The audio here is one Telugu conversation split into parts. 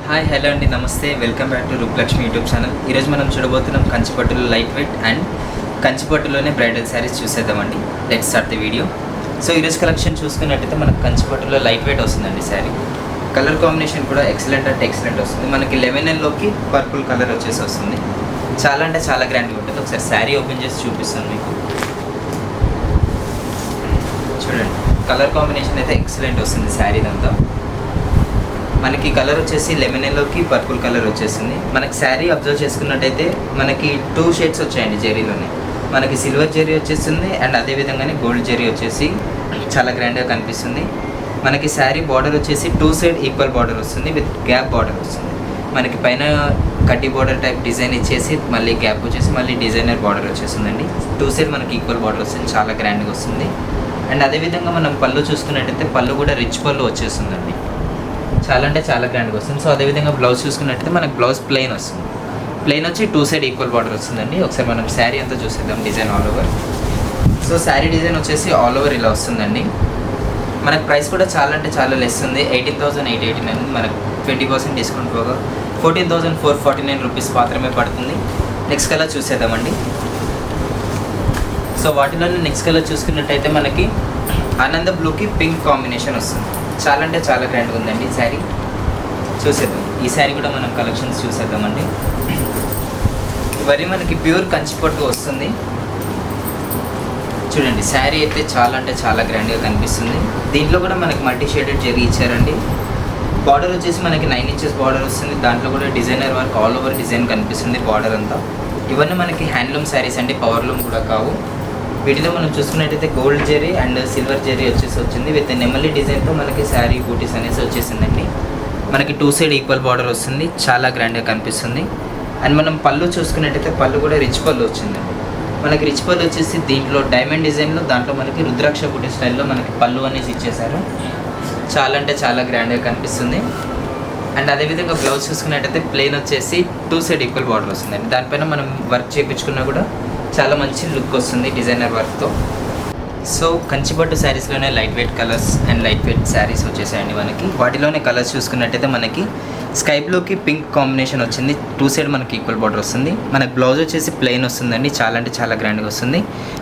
హాయ్ హలో అండి, నమస్తే. Welcome back to Roopalakshmi YouTube channel. ఈరోజు మనం చూడబోతున్నాం కంచిపట్టులో లైట్ వెయిట్ అండ్ కంచిపట్టులోనే బ్రైడల్ శారీస్ చూసేద్దామండి. Let's start the video. So ఈరోజు కలెక్షన్ చూసుకున్నట్టయితే మనకు కంచిపట్టులో లైట్ వెయిట్ వస్తుందండి శారీ. కలర్ కాంబినేషన్ కూడా ఎక్సలెంట్ అంటే ఎక్సలెంట్ వస్తుంది. మనకి 11Nలోకి పర్పుల్ కలర్ వచ్చేసి వస్తుంది. చాలా అంటే చాలా గ్రాండ్గా ఉంటుంది. ఒకసారి శారీ ఓపెన్ చేసి చూపిస్తాను మీకు. చూడండి, కలర్ కాంబినేషన్ అయితే ఎక్సలెంట్ వస్తుంది శారీ అంతా. మనకి కలర్ వచ్చేసి 11Nలోకి పర్పుల్ కలర్ వచ్చేసింది. మనకి శారీ అబ్జర్వ్ చేసుకున్నట్టయితే మనకి 2 షేడ్స్ వచ్చాయండి జెరీలోనే. మనకి సిల్వర్ జెరీ వచ్చేసింది అండ్ అదేవిధంగానే గోల్డ్ జెరీ వచ్చేసి చాలా గ్రాండ్గా కనిపిస్తుంది. మనకి శారీ బార్డర్ వచ్చేసి 2 సైడ్ ఈక్వల్ బార్డర్ వస్తుంది విత్ గ్యాప్ బార్డర్ వస్తుంది. మనకి పైన కడ్డీ బార్డర్ టైప్ డిజైన్ ఇచ్చేసి మళ్ళీ గ్యాప్ వచ్చేసి మళ్ళీ డిజైనర్ బార్డర్ వచ్చేసిందండి. 2 సైడ్ మనకి ఈక్వల్ బార్డర్ వస్తుంది, చాలా గ్రాండ్గా వస్తుంది. అండ్ అదేవిధంగా మనం పళ్ళు చూసుకున్నట్టయితే పళ్ళు కూడా రిచ్ పళ్ళు వచ్చేస్తుందండి. చాలా అంటే చాలా గ్రాండ్గా వస్తుంది. సో అదేవిధంగా బ్లౌజ్ చూసుకున్నట్టయితే మనకు బ్లౌజ్ ప్లెయిన్ వస్తుంది. ప్లెయిన్ వచ్చి 2 సైడ్ ఈక్వల్ బార్డర్ వస్తుందండి. ఒకసారి మనం శారీ అంతా చూసేద్దాం, design all over. So sari design వచ్చేసి ఆల్ ఓవర్ ఇలా వస్తుందండి. మనకు ప్రైస్ కూడా చాలా అంటే చాలా లెస్ ఉంది. 18,889. మనకు 20% డిస్కౌంట్ పోగా 14,449 రూపీస్ మాత్రమే పడుతుంది. నెక్స్ట్ కలర్ చూసేద్దామండి. సో వాటిలోనే నెక్స్ట్ కలర్ చూసుకున్నట్టయితే మనకి ఆనంద బ్లూకి పింక్ కాంబినేషన్ వస్తుంది. చాలా అంటే చాలా గ్రాండ్గా ఉందండి శారీ. చూసేద్దాం, ఈ శారీ కూడా మనం కలెక్షన్స్ చూసేద్దామండి. ఇవన్నీ మనకి ప్యూర్ కంచిపట్టు వస్తుంది. చూడండి, శారీ అయితే చాలా అంటే చాలా గ్రాండ్గా కనిపిస్తుంది. దీంట్లో కూడా మనకి మల్టీ షేడెడ్ జరీ ఇచ్చారండి. బార్డర్ వచ్చేసి మనకి 9 ఇంచెస్ బార్డర్ వస్తుంది. దాంట్లో కూడా designer work all over design కనిపిస్తుంది బార్డర్ అంతా. ఇవన్నీ మనకి హ్యాండ్లూమ్ శారీస్ అండి, పవర్లూమ్ కూడా కావు. వీటిలో మనం చూసుకున్నట్టయితే gold zari and silver zari వచ్చేసి వచ్చింది విత్ నెమలి డిజైన్తో మనకి శారీ బూటీస్ అనేసి వచ్చేసిందండి. మనకి 2 సైడ్ ఈక్వల్ బార్డర్ వస్తుంది, చాలా గ్రాండ్గా కనిపిస్తుంది. అండ్ మనం పళ్ళు చూసుకున్నట్టయితే పళ్ళు కూడా రిచ్ పళ్ళు వచ్చిందండి. మనకి రిచ్ పళ్ళు వచ్చేసి దీంట్లో డైమండ్ డిజైన్లో దాంట్లో మనకి రుద్రాక్ష బూటీ స్టైల్లో మనకి పళ్ళు అనేసి ఇచ్చేసారు. చాలా అంటే చాలా గ్రాండ్గా కనిపిస్తుంది. అండ్ అదేవిధంగా బ్లౌజ్ చూసుకున్నట్టయితే ప్లెయిన్ వచ్చేసి 2 సైడ్ ఈక్వల్ బార్డర్ వస్తుందండి. దానిపైన మనం వర్క్ చేయించుకున్నా కూడా చాలా మంచి లుక్ వస్తుంది డిజైనర్ వర్క్తో. సో కంచిపట్టు శారీస్లోనే light weight colours and light weight saris వచ్చేసాయండి మనకి. వాటిలోనే కలర్స్ చూసుకున్నట్టయితే మనకి స్కై బ్లూకి పింక్ కాంబినేషన్ వచ్చింది. 2 సైడ్ మనకి ఈక్వల్ బార్డర్ వస్తుంది. మనకి బ్లౌజ్ వచ్చేసి ప్లెయిన్ వస్తుందండి. చాలా అంటే చాలా గ్రాండ్గా వస్తుంది.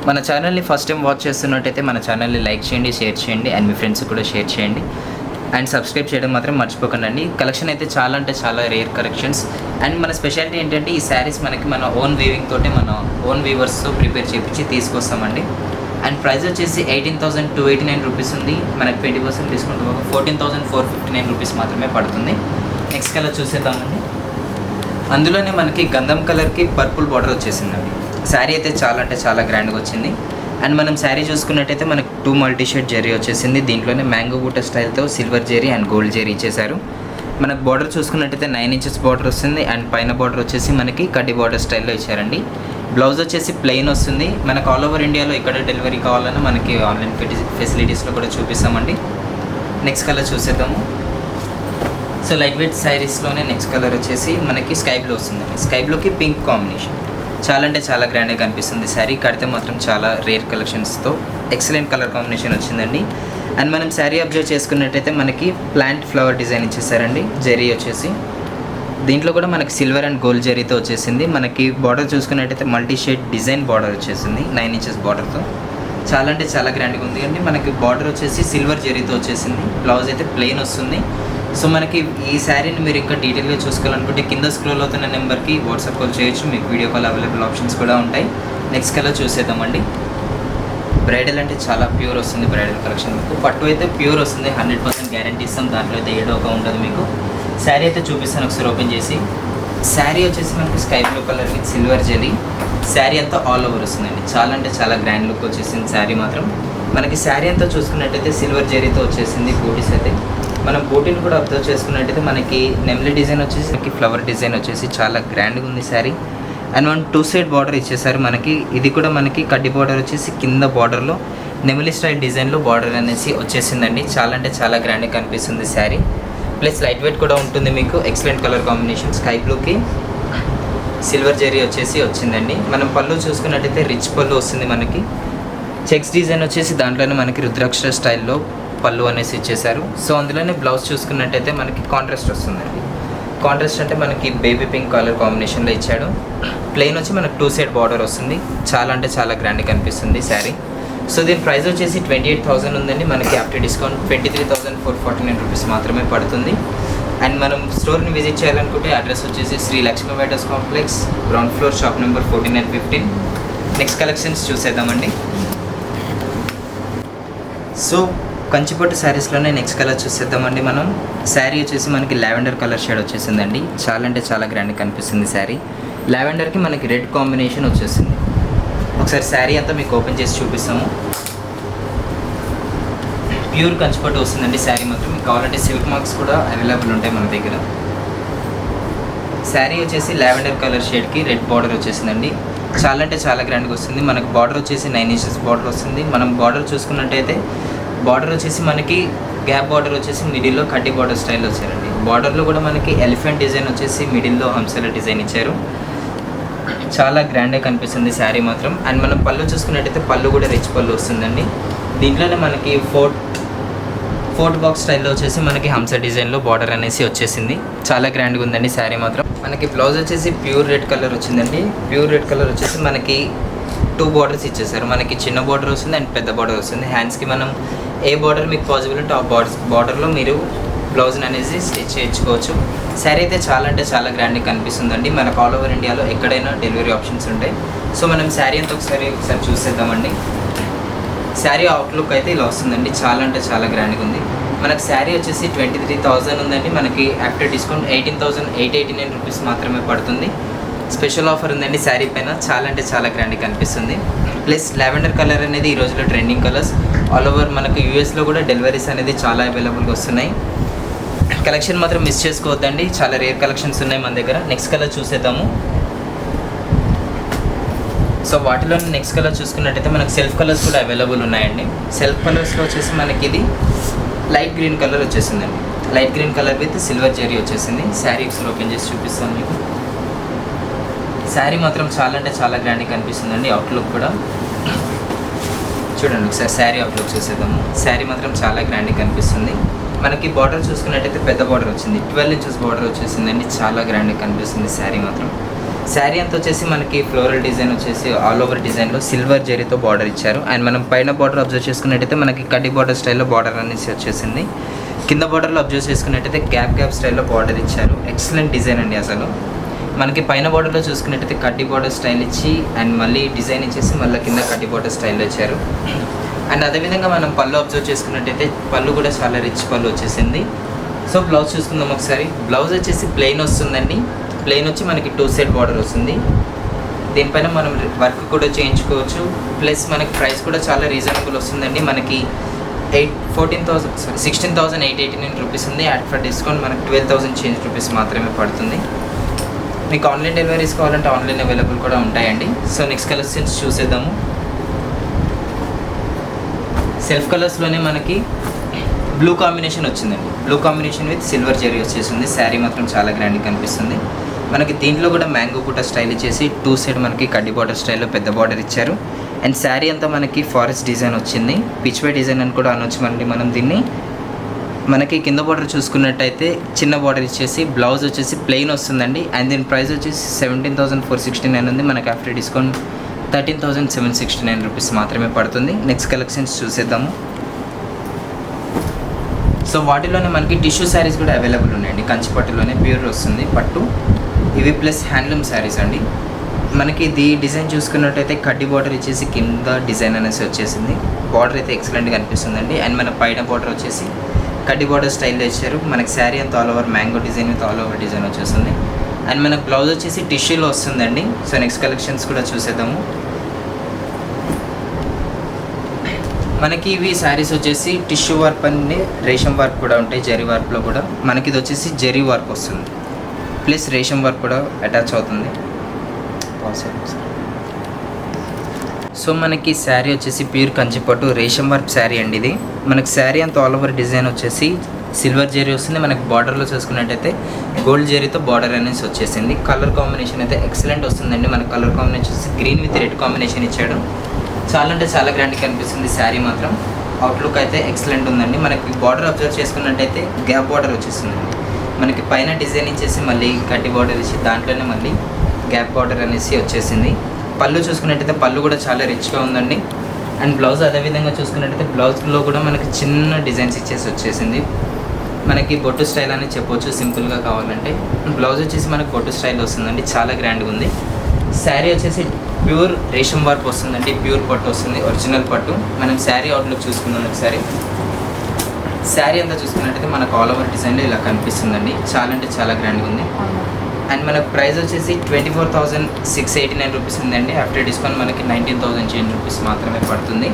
మన ఛానల్ని ఫస్ట్ టైం వాచ్ చేస్తున్నట్టయితే మన ఛానల్ని లైక్ చేయండి, షేర్ చేయండి అండ్ మీ ఫ్రెండ్స్ కూడా షేర్ చేయండి అండ్ సబ్స్క్రైబ్ చేయడం మాత్రం మర్చిపోకండి. కలెక్షన్ అయితే చాలా అంటే చాలా రేర్ కలెక్షన్స్. అండ్ మన స్పెషాలిటీ ఏంటంటే ఈ శారీస్ మనకి మన ఓన్ వీవింగ్ తోటి మన ఓన్ వీవర్స్తో ప్రిపేర్ చేయించి తీసుకొస్తామండి. అండ్ ప్రైస్ వచ్చేసి 18,289 రూపీస్ ఉంది. మనకి 20% డిస్కౌంట్ పోగా 14,459 రూపీస్ మాత్రమే పడుతుంది. నెక్స్ట్ కలర్ చూసేద్దామండి. అందులోనే మనకి గంధం కలర్కి పర్పుల్ బార్డర్ వచ్చేసిందండి. శారీ అయితే చాలా అంటే చాలా గ్రాండ్గా వచ్చింది. అండ్ మనం శారీ చూసుకున్నట్టయితే మనకు 2 మల్టీ షేడ్ జెరీ వచ్చేసింది. దీంట్లోనే మ్యాంగో బూట స్టైల్తో silver zari and gold zari ఇచ్చేసారు. మనకు బార్డర్ చూసుకున్నట్టయితే 9 ఇంచెస్ బార్డర్ వస్తుంది. అండ్ పైన బార్డర్ వచ్చేసి మనకి కడ్డీ బార్డర్ స్టైల్లో ఇచ్చారండి. బ్లౌజ్ వచ్చేసి ప్లెయిన్ వస్తుంది. మనకు ఆల్ ఓవర్ ఇండియాలో ఇక్కడ డెలివరీ కావాలన్నా మనకి ఆన్లైన్ ఫెసిలిటీస్లో కూడా చూపిస్తామండి. నెక్స్ట్ కలర్ చూసేద్దాము. సో లైట్ వెయిట్ శారీస్లోనే నెక్స్ట్ కలర్ వచ్చేసి మనకి స్కై బ్లూ వస్తుందండి. స్కై బ్లూకి పింక్ కాంబినేషన్ చాలా అంటే చాలా గ్రాండ్గా కనిపిస్తుంది. శారీ కడితే మాత్రం చాలా రేర్ కలెక్షన్స్తో ఎక్సలెంట్ కలర్ కాంబినేషన్ వచ్చిందండి. అండ్ మనం శారీ అబ్జర్వ్ చేసుకున్నట్టయితే మనకి ప్లాంట్ ఫ్లవర్ డిజైన్ ఇచ్చేసారండి. జెరీ వచ్చేసి దీంట్లో కూడా మనకి సిల్వర్ అండ్ గోల్డ్ జెరీతో వచ్చేసింది. మనకి బార్డర్ చూసుకున్నట్టయితే మల్టీ షేడ్ డిజైన్ బార్డర్ వచ్చేసింది 9 ఇంచెస్ బార్డర్తో. చాలా అంటే చాలా గ్రాండ్గా ఉంది అండి. మనకి బార్డర్ వచ్చేసి సిల్వర్ జెరీతో వచ్చేసింది. బ్లౌజ్ అయితే ప్లెయిన్ వస్తుంది. సో మనకి ఈ శారీని మీరు ఇంకా డీటెయిల్గా చూసుకోవాలనుకుంటే కింద స్క్రోల్ అవుతున్న నెంబర్కి వాట్సాప్ కాల్ చేయొచ్చు. మీకు వీడియో కాల్ అవైలబుల్ ఆప్షన్స్ కూడా ఉంటాయి. నెక్స్ట్ కలర్ చూసేద్దామండి. బ్రైడల్ అంటే చాలా ప్యూర్ వస్తుంది బ్రైడల్ కలెక్షన్. మీకు పట్టు అయితే ప్యూర్ వస్తుంది, 100% గ్యారంటీ ఇస్తాం. దాంట్లో అయితే ఏడోగా ఉంటుంది. మీకు శారీ అయితే చూపిస్తాను ఒకసారి ఓపెన్ చేసి. శారీ వచ్చేసి మనకి sky blue colour with silver zari. Sari అంతా ఆల్ ఓవర్ వస్తుందండి. చాలా అంటే చాలా గ్రాండ్ లుక్ వచ్చేసింది శారీ మాత్రం. మనకి శారీ అంతా చూసుకున్నట్టయితే సిల్వర్ జెరీతో వచ్చేసింది. బూటీస్ అయితే మనం బూటీని కూడా అబ్జర్వ్ చేసుకున్నట్టయితే మనకి నెమ్లీ డిజైన్ వచ్చేసి మనకి ఫ్లవర్ డిజైన్ వచ్చేసి చాలా గ్రాండ్గా ఉంది శారీ. అండ్ మనం 2 సైడ్ బార్డర్ ఇచ్చేసారు మనకి. ఇది కూడా మనకి కడ్డీ బార్డర్ వచ్చేసి కింద బార్డర్లో నెమిలి స్టైల్ డిజైన్లో బార్డర్ అనేసి వచ్చేసిందండి. చాలా అంటే చాలా గ్రాండ్గా కనిపిస్తుంది శారీ. ప్లస్ లైట్ వెయిట్ కూడా ఉంటుంది మీకు. ఎక్సలెంట్ కలర్ కాంబినేషన్ స్కై బ్లూకి సిల్వర్ జెరీ వచ్చేసి వచ్చిందండి. మనం పళ్ళు చూసుకున్నట్టయితే రిచ్ పళ్ళు వస్తుంది మనకి. చెక్స్ డిజైన్ వచ్చేసి దాంట్లోనే మనకి రుద్రాక్ష స్టైల్లో పళ్ళు అనేసి ఇచ్చేసారు. సో అందులోనే బ్లౌజ్ చూసుకున్నట్టయితే మనకి కాంట్రాస్ట్ వస్తుందండి. కాంట్రాస్ట్ అంటే మనకి బేబీ పింక్ కలర్ కాంబినేషన్లో ఇచ్చాడు. ప్లెయిన్ వచ్చి మనకు 2 సైడ్ బార్డర్ వస్తుంది. చాలా అంటే చాలా గ్రాండ్గా కనిపిస్తుంది శారీ. సో దీని ప్రైస్ వచ్చేసి 28,000 ఉందండి. మనకి ఆఫ్టర్ డిస్కౌంట్ 23,449 రూపీస్ మాత్రమే పడుతుంది. అండ్ మనం స్టోర్ని విజిట్ చేయాలనుకుంటే అడ్రస్ వచ్చేసి Shri Lakshmi waiters complex, ground floor, shop number 14 and 15. Next collections చూసేద్దామండి. సో కంచిపట్టు శారీస్లోనే నెక్స్ట్ కలర్ చూసేద్దామండి. మనం శారీ వచ్చేసి మనకి లావెండర్ కలర్ షేడ్ వచ్చేసిందండి. చాలా అంటే చాలా గ్రాండ్గా కనిపిస్తుంది శారీ. లావెండర్కి మనకి రెడ్ కాంబినేషన్ వచ్చేసింది. ఒకసారి శారీ అంతా మీకు ఓపెన్ చేసి చూపిస్తాము. ప్యూర్ కంచిపట్టు వస్తుందండి శారీ మాత్రం. మీకు కావాలంటే సిల్క్ మార్క్స్ కూడా అవైలబుల్ ఉంటాయి మన దగ్గర. శారీ వచ్చేసి లావెండర్ కలర్ షేడ్కి రెడ్ బార్డర్ వచ్చేసిందండి. చాలా అంటే చాలా గ్రాండ్గా వస్తుంది. మనకు బార్డర్ వచ్చేసి 9 inches బార్డర్ వస్తుంది. మనం బార్డర్ చూసుకున్నట్టయితే బార్డర్ వచ్చేసి మనకి గ్యాప్ బార్డర్ వచ్చేసి మిడిల్లో కడ్డీ బార్డర్ స్టైల్ వచ్చారండి. బార్డర్లో కూడా మనకి ఎలిఫెంట్ డిజైన్ వచ్చేసి మిడిల్లో హంసల డిజైన్ ఇచ్చారు. చాలా గ్రాండ్గా కనిపిస్తుంది శారీ మాత్రం. అండ్ మనం పళ్ళు చూసుకున్నట్టయితే పళ్ళు కూడా రిచ్ పళ్ళు వస్తుందండి. దీంట్లోనే మనకి ఫోర్ట్ బాక్స్ స్టైల్లో వచ్చేసి మనకి హంస డిజైన్లో బార్డర్ అనేసి వచ్చేసింది. చాలా గ్రాండ్గా ఉందండి శారీ మాత్రం. మనకి బ్లౌజ్ వచ్చేసి ప్యూర్ రెడ్ కలర్ వచ్చిందండి. ప్యూర్ రెడ్ కలర్ వచ్చేసి మనకి 2 బార్డర్స్ ఇచ్చేసారు. మనకి చిన్న బార్డర్ వస్తుంది అండ్ పెద్ద బార్డర్ వస్తుంది. హ్యాండ్స్కి మనం ఏ బార్డర్ మీకు పాసిబుల్ ఉంటే ఆ బార్డర్లో మీరు బ్లౌజ్ని అనేది స్టిచ్ చేయించుకోవచ్చు. శారీ అయితే చాలా అంటే చాలా గ్రాండ్గా కనిపిస్తుందండి. మనకు ఆల్ ఓవర్ ఇండియాలో ఎక్కడైనా డెలివరీ ఆప్షన్స్ ఉంటాయి. సో మనం శారీ అంతా ఒకసారి చూసేద్దామండి. శారీ అవుట్లుక్ అయితే ఇలా వస్తుందండి. చాలా అంటే చాలా గ్రాండ్గా ఉంది. మనకు శారీ వచ్చేసి 23,000 ఉందండి. మనకి ఆఫ్టర్ డిస్కౌంట్ 18,889 రూపీస్ మాత్రమే పడుతుంది. స్పెషల్ ఆఫర్ ఉందండి శారీ పైన. చాలా అంటే చాలా గ్రాండ్గా కనిపిస్తుంది. ప్లస్ లావెండర్ కలర్ అనేది ఈ రోజులో ట్రెండింగ్ కలర్స్. ఆల్ ఓవర్ మనకు యూఎస్లో కూడా డెలివరీస్ అనేది చాలా అవైలబుల్గా వస్తున్నాయి. కలెక్షన్ మాత్రం మిస్ చేసుకోవద్దండి. చాలా రేర్ కలెక్షన్స్ ఉన్నాయి మన దగ్గర. నెక్స్ట్ కలర్ చూసేద్దాము. సో వాటిలో నెక్స్ట్ కలర్ చూసుకున్నట్టయితే మనకు సెల్ఫ్ కలర్స్ కూడా అవైలబుల్ ఉన్నాయండి. సెల్ఫ్ కలర్స్లో వచ్చేసి మనకి ఇది లైట్ గ్రీన్ కలర్ వచ్చేసిందండి. Light green colour with silver zari వచ్చేసింది. శారీ ఒకసారి ఓపెన్ చేసి చూపిస్తాను మీకు. శారీ మాత్రం చాలా అంటే చాలా గ్రాండ్గా కనిపిస్తుందండి. అవుట్లుక్ కూడా చూడండి ఒకసారి. శారీ అవుట్లుక్ చూసేద్దాము. శారీ మాత్రం చాలా గ్రాండ్గా కనిపిస్తుంది. మనకి బార్డర్ చూసుకున్నట్టయితే పెద్ద బార్డర్ వచ్చింది. 12 inches బార్డర్ వచ్చేసిందండి. చాలా గ్రాండ్గా కనిపిస్తుంది శారీ మాత్రం. శారీ అంతా వచ్చేసి మనకి ఫ్లోరల్ డిజైన్ వచ్చేసి ఆల్ ఓవర్ డిజైన్లో సిల్వర్ జెరీతో బార్డర్ ఇచ్చారు. అండ్ మనం పైన బార్డర్ అబ్జర్వ్ చేసుకున్నట్టయితే మనకి కడ్డీ బార్డర్ స్టైల్లో బార్డర్ అనేసి వచ్చేసింది. కింద బార్డర్లో అబ్జర్వ్ చేసుకున్నట్టయితే గ్యాప్ స్టైల్లో బార్డర్ ఇచ్చారు. ఎక్సలెంట్ డిజైన్ అండి అసలు. మనకి పైన బార్డర్లో చూసుకున్నట్టయితే కడ్డీ బార్డర్ స్టైల్ ఇచ్చి అండ్ మళ్ళీ డిజైన్ ఇచ్చేసి మళ్ళీ కింద కడ్డీ బార్డర్ స్టైల్లో ఇచ్చారు. అండ్ అదేవిధంగా మనం పళ్ళు అబ్జర్వ్ చేసుకున్నట్టయితే పళ్ళు కూడా చాలా రిచ్ పళ్ళు వచ్చేసింది. సో బ్లౌజ్ చూసుకుందాం ఒకసారి. బ్లౌజ్ వచ్చేసి ప్లెయిన్ వస్తుందండి. ప్లెయిన్ వచ్చి మనకి 2 side బార్డర్ వస్తుంది. దీనిపైన మనం వర్క్ కూడా చేయించుకోవచ్చు. ప్లస్ మనకి ప్రైస్ కూడా చాలా రీజనబుల్ వస్తుందండి. మనకి 16,889 రూపీస్ ఉంది. యాడ్ ఫర్ డిస్కౌంట్ మనకి 12,000 చేంజ్ రూపీస్ మాత్రమే పడుతుంది. మీకు ఆన్లైన్ డెలివరీస్ కావాలంటే ఆన్లైన్ అవైలబుల్ కూడా ఉంటాయండి. సో నెక్స్ట్ కలర్స్ చూసేద్దాము. సెల్ఫ్ కలర్స్లోనే మనకి బ్లూ కాంబినేషన్ వచ్చిందండి. Blue combination with silver zari వచ్చేసింది. శారీ మాత్రం చాలా గ్రాండ్గా కనిపిస్తుంది. మనకి దీంట్లో కూడా మ్యాంగో బూట స్టైల్ ఇచ్చేసి 2 side మనకి కడ్డీ బార్డర్ స్టైల్లో పెద్ద బార్డర్ ఇచ్చారు. అండ్ శారీ అంతా మనకి ఫారెస్ట్ డిజైన్ వచ్చింది. పిచ్వే డిజైన్ అని కూడా అనొచ్చు. మనం దీన్ని మనకి కింద బార్డర్ చూసుకున్నట్టయితే చిన్న బార్డర్ ఇచ్చేసి బ్లౌజ్ వచ్చేసి ప్లెయిన్ వస్తుందండి. అండ్ దీని ప్రైస్ వచ్చేసి 17,469 ఉంది. మనకి ఆఫ్టర్ డిస్కౌంట్ 13,769 రూపీస్ మాత్రమే పడుతుంది. నెక్స్ట్ కలెక్షన్స్ చూసేద్దాము. సో వాటిలోనే మనకి టిష్యూ శారీస్ కూడా అవైలబుల్ ఉన్నాయండి. కంచిపట్టులోనే ప్యూర్ వస్తుంది పట్టు. ఇవి ప్లస్ హ్యాండ్లూమ్ శారీస్ అండి. మనకి ఇది డిజైన్ చూసుకున్నట్టయితే కడ్డీ బార్డర్ ఇచ్చేసి కింద డిజైన్ అనేసి వచ్చేసింది. బార్డర్ అయితే ఎక్సలెంట్గా అనిపిస్తుందండి. అండ్ మన పైన బార్డర్ వచ్చేసి కడ్డీ బార్డర్ స్టైల్లో ఇచ్చారు. మనకి శారీ అంతా all over mango design with all over design వచ్చేస్తుంది. అండ్ మనకు బ్లౌజ్ వచ్చేసి టిష్యూలో వస్తుందండి. సో నెక్స్ట్ కలెక్షన్స్ కూడా చూసేద్దాము. మనకి ఇవి శారీస్ వచ్చేసి టిష్యూ వర్క్ అండి, రేషం వర్క్ కూడా ఉంటాయి. జరీ వర్క్లో కూడా మనకి ఇది వచ్చేసి జరీ వర్క్ వస్తుంది. ప్లస్ రేషం వర్క్ కూడా అటాచ్ అవుతుంది. సో మనకి శారీ వచ్చేసి ప్యూర్ కంచిపట్టు రేషం వర్క్ శారీ అండి. ఇది మనకి శారీ అంతా ఆల్ ఓవర్ డిజైన్ వచ్చేసి సిల్వర్ జరీ వస్తుంది. మనకి బార్డర్లో చూసుకున్నట్టయితే గోల్డ్ జరీతో బార్డర్ అనేసి వచ్చేసింది. కలర్ కాంబినేషన్ అయితే ఎక్సలెంట్ వస్తుందండి. మనకి కలర్ కాంబినేషన్ వచ్చేసి గ్రీన్ విత్ రెడ్ కాంబినేషన్ ఇచ్చాడు. చాలా అంటే చాలా గ్రాండ్గా కనిపిస్తుంది శారీ మాత్రం. అవుట్లుక్ అయితే ఎక్సలెంట్ ఉందండి. మనకి బార్డర్ అబ్జర్వ్ చేసుకున్నట్టయితే గ్యాప్ బార్డర్ వచ్చేస్తుందండి. మనకి పైన డిజైన్ ఇచ్చేసి మళ్ళీ కట్టి బార్డర్ ఇచ్చి దాంట్లోనే మళ్ళీ గ్యాప్ బార్డర్ అనేసి వచ్చేసింది. పళ్ళు చూసుకున్నట్టయితే పళ్ళు కూడా చాలా రిచ్గా ఉందండి. అండ్ బ్లౌజ్ అదేవిధంగా చూసుకున్నట్టయితే బ్లౌజ్లో కూడా మనకి చిన్న డిజైన్స్ ఇచ్చేసి వచ్చేసింది. మనకి బొట్టు స్టైల్ అని చెప్పొచ్చు సింపుల్గా కావాలంటే. బ్లౌజ్ వచ్చేసి మనకి బొట్టు స్టైల్ వస్తుందండి, చాలా గ్రాండ్గా ఉంది. శారీ వచ్చేసి ప్యూర్ రేషం వర్క్ వస్తుందండి, ప్యూర్ పట్టు వస్తుంది, ఒరిజినల్ పట్టు. మనం శారీ అవుట్లుక్ చూసుకుందాం ఒకసారి. శారీ అంతా చూసుకున్నట్టయితే మనకు ఆల్ ఓవర్ డిజైన్లో ఇలా కనిపిస్తుందండి, చాలా అంటే చాలా గ్రాండ్గా ఉంది. అండ్ మనకు ప్రైస్ వచ్చేసి 24,689 రూపీస్ ఉందండి. ఆఫ్టర్ డిస్కౌంట్ మనకి 19,000 రూపీస్ మాత్రమే పడుతుంది.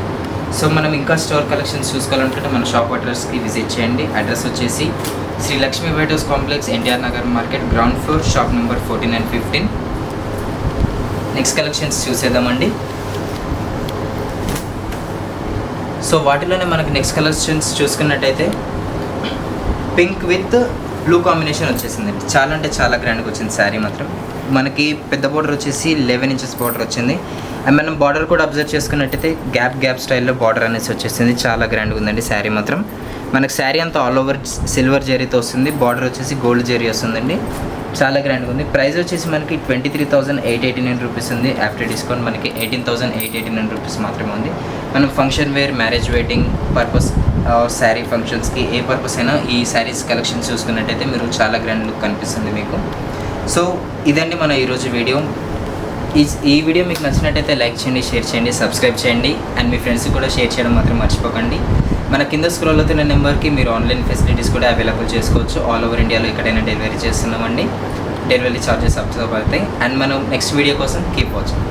సో మనం ఇంకా స్టోర్ కలెక్షన్స్ చూసుకోవాలనుకుంటే మన షాప్ అడ్రస్కి విజిట్ చేయండి. అడ్రస్ వచ్చేసి Shri Lakshmi white house complex, NTR Nagar market, ground floor, shop number 14 and 15. Next collections చూసేద్దామండి. సో వాటిలోనే మనకి నెక్స్ట్ కలెక్షన్స్ చూసుకున్నట్టయితే పింక్ విత్ బ్లూ కాంబినేషన్ వచ్చేసిందండి, చాలా అంటే చాలా గ్రాండ్గా వచ్చింది శారీ మాత్రం. మనకి పెద్ద బార్డర్ వచ్చేసి 11 inches బార్డర్ వచ్చింది. అండ్ మనం బార్డర్ కూడా అబ్జర్వ్ చేసుకున్నట్టయితే గ్యాప్ స్టైల్లో బార్డర్ అనేసి వచ్చేసింది, చాలా గ్రాండ్గా ఉందండి శారీ మాత్రం. మనకి శారీ అంతా ఆల్ ఓవర్ సిల్వర్ జరీతో వస్తుంది, బార్డర్ వచ్చేసి గోల్డ్ జరీ వస్తుందండి, చాలా గ్రాండ్గా ఉంది. ప్రైస్ వచ్చేసి మనకి 23,889 రూపీస్ ఉంది. ఆఫ్టర్ డిస్కౌంట్ మనకి 18,889 రూపీస్ మాత్రమే ఉంది. మనం function wear, marriage wedding purpose, sari ఫంక్షన్స్కి ఏ పర్పస్ అయినా ఈ శారీస్ కలెక్షన్స్ చూసుకున్నట్టయితే మీరు చాలా గ్రాండ్ లుక్ కనిపిస్తుంది మీకు. సో ఇదండి మన ఈరోజు వీడియో. ఈ వీడియో మీకు నచ్చినట్టయితే లైక్ చేయండి, షేర్ చేయండి, సబ్స్క్రైబ్ చేయండి. అండ్ మీ ఫ్రెండ్స్కి కూడా షేర్ చేయడం మాత్రం మర్చిపోకండి. మన కింద స్క్రోల్ అవుతున్న నెంబర్కి మీరు ఆన్లైన్ ఫెసిలిటీస్ కూడా అవైలబుల్ చేసుకోవచ్చు. ఆల్ ఓవర్ ఇండియాలో ఎక్కడైనా డెలివరీ చేస్తున్నామండి. డెలివరీ ఛార్జెస్ అబ్జర్వ్ అవుతాయి. అండ్ మనం నెక్స్ట్ వీడియో కోసం కీప్ వాచింగ్.